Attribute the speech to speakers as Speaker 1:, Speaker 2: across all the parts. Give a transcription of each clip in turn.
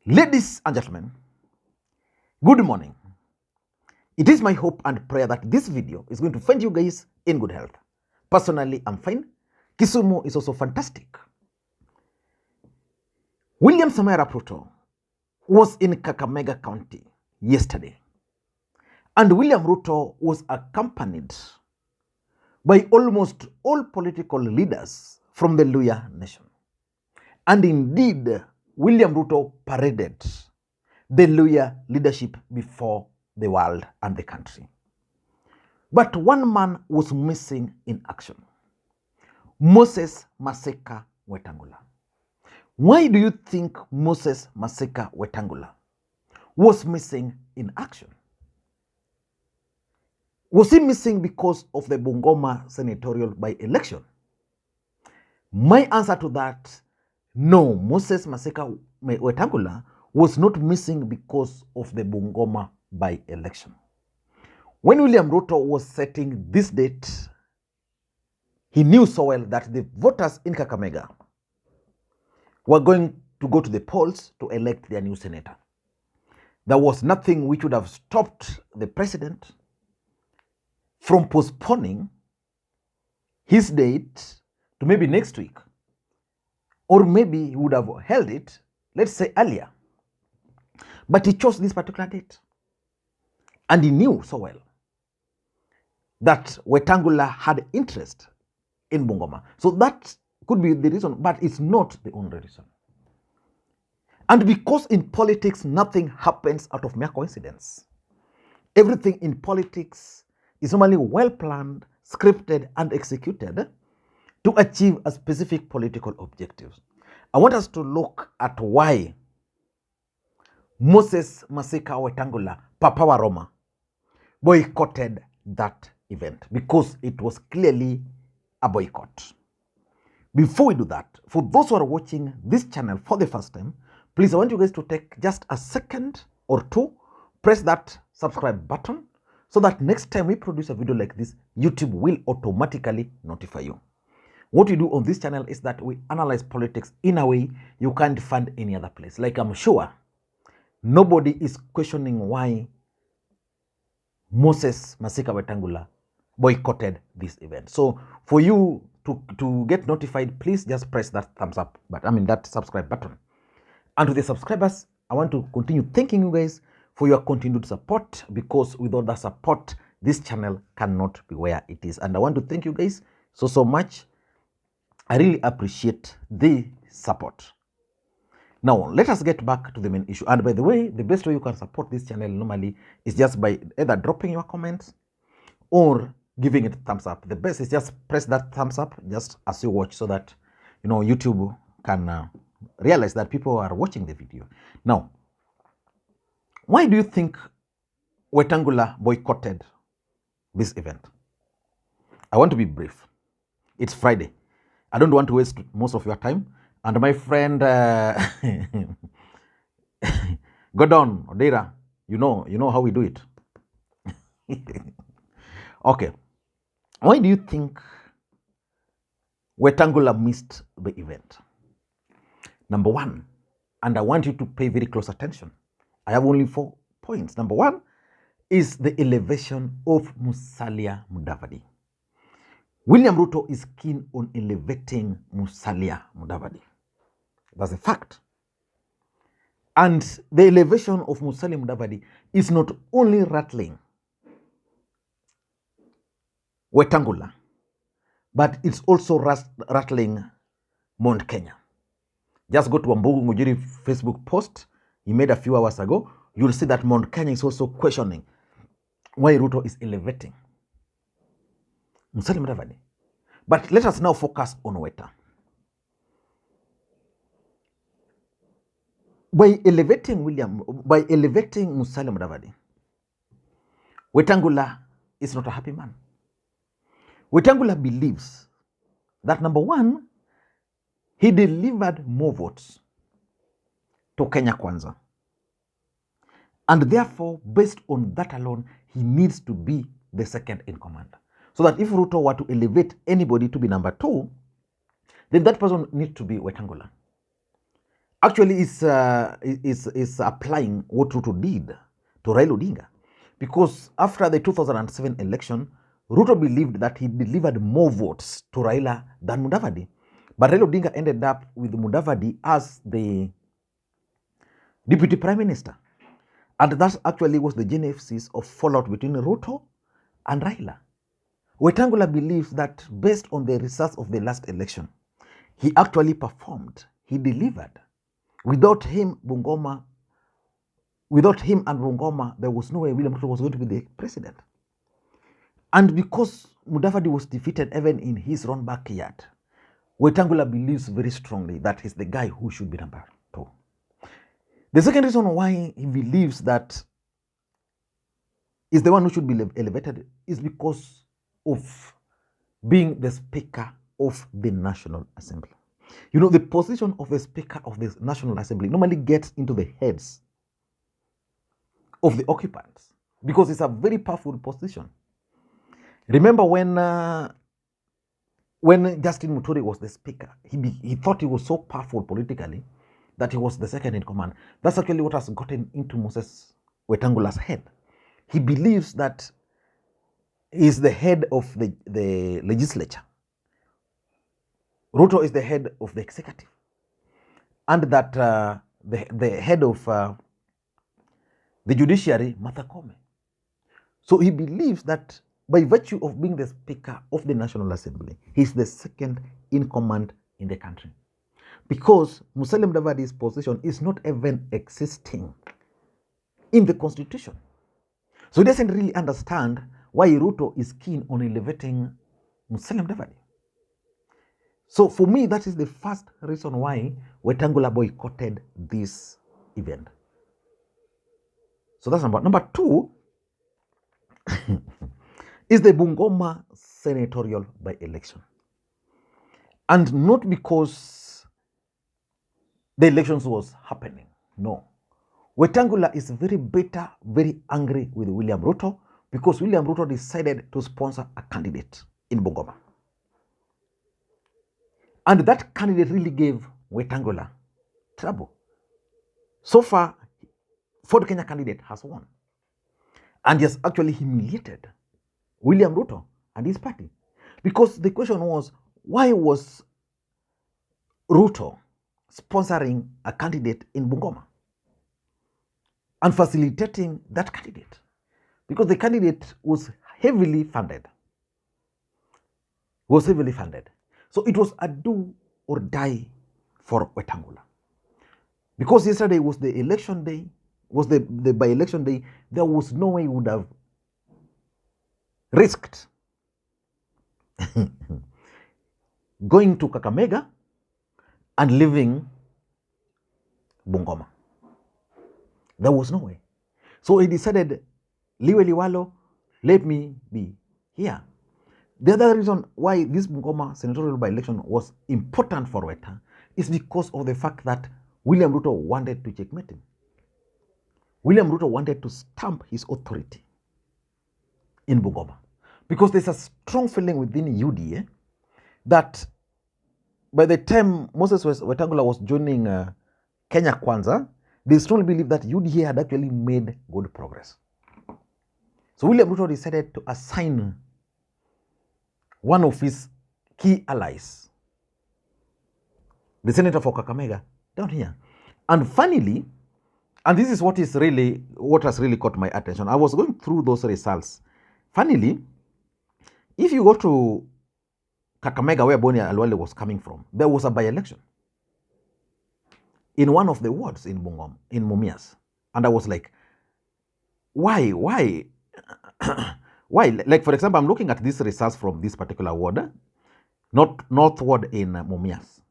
Speaker 1: Ladies and gentlemen, good morning. It is my hope and prayer that this video is going to find you guys in good health. Personally, I'm fine. Kisumu is also fantastic. William Samoei Arap Ruto was in Kakamega County yesterday, and William Ruto was accompanied by almost all political leaders from the Luhya nation. And indeed, William Ruto paraded the Luhya leadership before the world and the country. But one man was missing in action: Moses Masika Wetangula. Why do you think Moses Masika Wetangula was missing in action? Was he missing because of the Bungoma senatorial by-election? My answer to that: no, Moses Masika Wetangula was not missing because of the Bungoma by-election. When William Ruto was setting this date, he knew so well that the voters in Kakamega were going to go to the polls to elect their new senator. There was nothing which would have stopped the president from postponing his date to maybe next week, or maybe he would have held it, let's say, earlier. But he chose this particular date, and he knew so well that Wetangula had interest in Bungoma. So that could be the reason, but it's not the only reason. And because in politics, nothing happens out of mere coincidence. Everything in politics is normally well planned, scripted, and executed to achieve a specific political objective. I want us to look at why Moses Masika Wetangula, Papa wa Roma, boycotted that event, because it was clearly a boycott. Before we do that, for those who are watching this channel for the first time, please, I want you guys to take just a second or two, press that subscribe button, so that next time we produce a video like this, YouTube will automatically notify you. What we do on this channel is that we analyze politics in a way you can't find any other place. Like, I'm sure nobody is questioning why Moses Masika Wetangula boycotted this event. So for you to get notified, please just press that thumbs up, that subscribe button. And to the subscribers, I want to continue thanking you guys for your continued support, because without that support, this channel cannot be where it is. And I want to thank you guys so much. I really appreciate the support. Now, let us get back to the main issue. And by the way, the best way you can support this channel normally is just by either dropping your comments or giving it a thumbs up. The best is just press that thumbs up just as you watch, so that YouTube can realize that people are watching the video. Now, why do you think Wetangula boycotted this event? I want to be brief. It's Friday. I don't want to waste most of your time. And my friend Gordon Odeira, you know how we do it. Okay. Why do you think Wetangula missed the event? Number one, and I want you to pay very close attention. I have only 4 points. Number one is the elevation of Musalia Mudavadi. William Ruto is keen on elevating Musalia Mudavadi. That's a fact. And the elevation of Musalia Mudavadi is not only rattling Wetangula, but it's also rattling Mount Kenya. Just go to Wambugu Mujiri Facebook post he made a few hours ago. You'll see that Mount Kenya is also questioning why Ruto is elevating Musalia Mudavadi. But let us now focus on Weta. By elevating Musalia Mudavadi, Wetangula is not a happy man. Wetangula believes that, number one, he delivered more votes to Kenya Kwanza. And therefore, based on that alone, he needs to be the second in command. So that if Ruto were to elevate anybody to be number 2, then that person needs to be Wetangula. actually is applying what Ruto did to Raila Odinga. Because after the 2007 election, Ruto believed that he delivered more votes to Raila than Mudavadi. But Raila Odinga ended up with Mudavadi as the deputy prime minister. And that actually was the genesis of fallout between Ruto and Raila. Wetangula believes that based on the results of the last election, he actually performed, he delivered. Without him and Bungoma, there was no way William Ruto was going to be the president. And because Mudavadi was defeated even in his own backyard, Wetangula believes very strongly that he's the guy who should be number 2. The second reason why he believes that is the one who should be elevated is because of being the Speaker of the National Assembly. You know, the position of the Speaker of the National Assembly normally gets into the heads of the occupants because it's a very powerful position. Remember when Justin Muturi was the Speaker, he thought he was so powerful politically that he was the second in command. That's actually what has gotten into Moses Wetangula's head. He believes that he's the head of the legislature. Ruto is the head of the executive. And that the head of the judiciary, Martha Koome. So he believes that by virtue of being the Speaker of the National Assembly, he's the second in command in the country. Because Musalia Mudavadi's position is not even existing in the constitution. So he doesn't really understand why Ruto is keen on elevating Musalia Mudavadi. So for me, that is the first reason why Wetangula boycotted this event. So that's number 2 is the Bungoma senatorial by-election. And not because the elections was happening, no. Wetangula is very bitter, very angry with William Ruto because William Ruto decided to sponsor a candidate in Bungoma. And that candidate really gave Wetangula trouble. So far, Ford Kenya candidate has won. And he has actually humiliated William Ruto and his party. Because the question was, why was Ruto sponsoring a candidate in Bungoma and facilitating that candidate? Because the candidate was heavily funded. So it was a do or die for Wetangula. Because yesterday was the election day, was the by-election day, there was no way he would have risked going to Kakamega and leaving Bungoma. There was no way. So he decided, liwe liwalo, let me be here. The other reason why this Bungoma senatorial by-election was important for Weta is because of the fact that William Ruto wanted to checkmate him. William Ruto wanted to stamp his authority in Bungoma. Because there's a strong feeling within UDA that by the time Moses Wetangula was joining Kenya Kwanza, they strongly believe that UDA had actually made good progress. So William Ruto decided to assign one of his key allies, the senator for Kakamega, down here. And finally, and this is what has really caught my attention. I was going through those results. Finally, if you go to Kakamega, where Boni Alwale was coming from, there was a by-election in one of the wards in Bungoma, in Mumias. And I was like, why? Why? Like, for example, I'm looking at these results from this particular ward, North Ward in Mumias.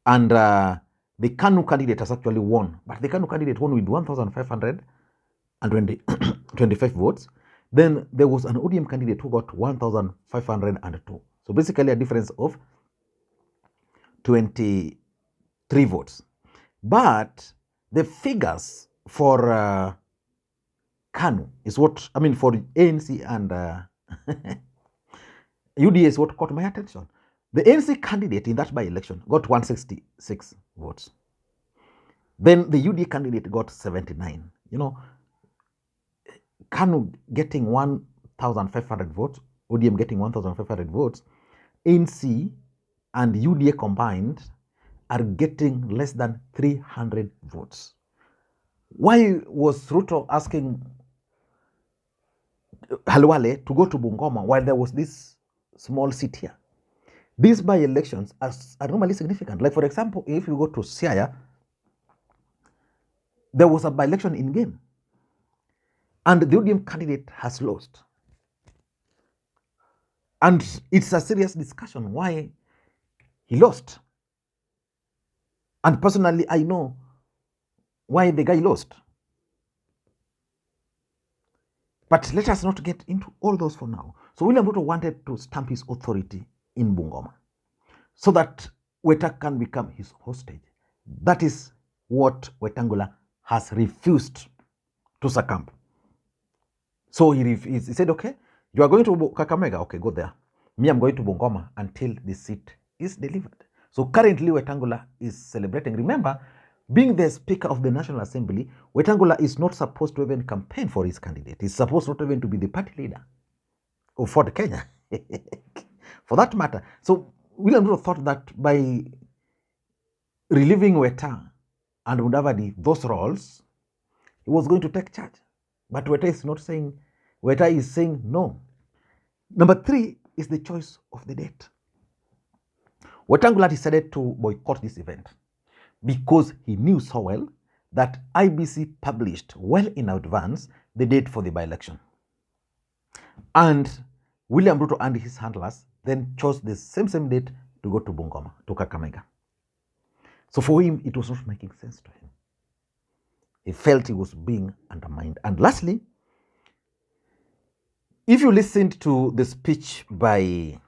Speaker 1: And the KANU candidate has actually won. But the KANU candidate won with 1,525 votes. Then there was an ODM candidate who got 1,502. So basically a difference of 23 votes. But the figures for KANU is what, I mean, for ANC and UDA is what caught my attention. The ANC candidate in that by-election got 166 votes. Then the UDA candidate got 79. You know, KANU getting 1,500 votes, ODM getting 1,500 votes, ANC and UDA combined are getting less than 300 votes. Why was Ruto asking Halwale to go to Bungoma while there was this small seat here? These by-elections are normally significant. Like, for example, if you go to Siaya, there was a by-election in game, and the ODM candidate has lost. And it's a serious discussion why he lost. And personally, I know why the guy lost. But let us not get into all those for now. So William Ruto wanted to stamp his authority in Bungoma so that Weta can become his hostage. That is what Wetangula has refused to succumb. So he said, okay, you are going to Kakamega, okay, go there. Me, I'm going to Bungoma until the seat is delivered. So currently, Wetangula is celebrating. Remember, being the Speaker of the National Assembly, Wetangula is not supposed to even campaign for his candidate. He's supposed not even to be the party leader of Ford Kenya, for that matter. So William Ruto thought that by relieving Weta and Mudavadi those roles, he was going to take charge. But Weta is not saying, Weta is saying no. Number 3 is the choice of the date. Wetangula decided to boycott this event because he knew so well that IBC published well in advance the date for the by-election. And William Ruto and his handlers then chose the same date to go to Bungoma, to Kakamega. So for him, it was not making sense to him. He felt he was being undermined. And lastly, if you listened to the speech by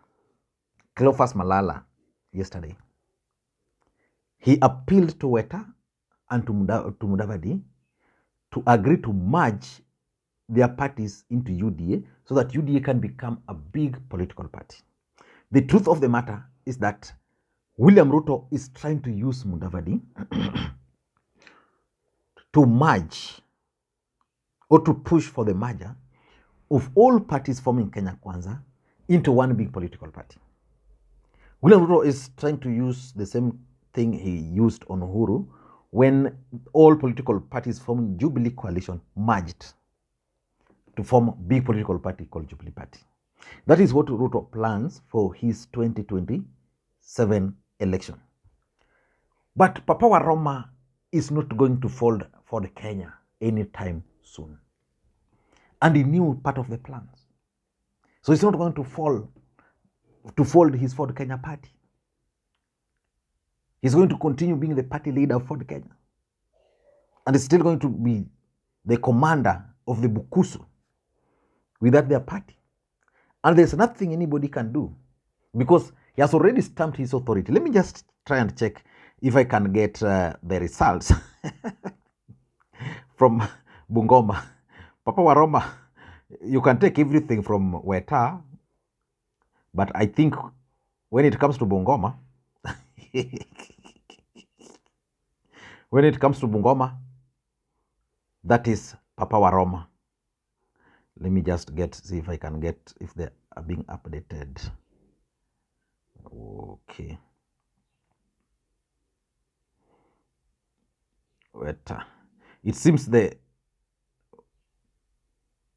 Speaker 1: Cleophas Malala yesterday, he appealed to Weta and to Mudavadi to agree to merge their parties into UDA so that UDA can become a big political party. The truth of the matter is that William Ruto is trying to use Mudavadi to merge or to push for the merger of all parties forming Kenya Kwanza into one big political party. William Ruto is trying to use the same thing he used on Uhuru when all political parties forming Jubilee coalition merged to form a big political party called Jubilee Party. That is what Ruto plans for his 2027 election. But Papa Waroma is not going to fold for Kenya anytime soon. And he knew part of the plans. So he's not going to fold his Ford Kenya party. He's going to continue being the party leader of Ford Kenya. And he's still going to be the commander of the Bukusu without their party. And there's nothing anybody can do because he has already stamped his authority. Let me just try and check if I can get the results from Bungoma. Papa Waroma, you can take everything from Weta, but I think when it comes to Bungoma, that is Papa Waroma. Let me just see if I can get, if they are being updated. Okay. Weta. It seems the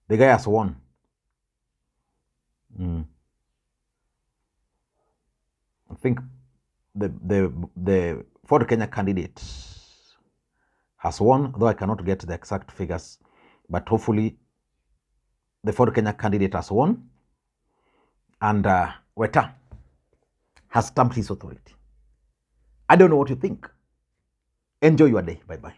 Speaker 1: guy has won. I think the Ford Kenya candidate has won, though I cannot get the exact figures, but hopefully the Ford Kenya candidate has won, and Weta has stamped his authority. I don't know what you think. Enjoy your day. Bye-bye.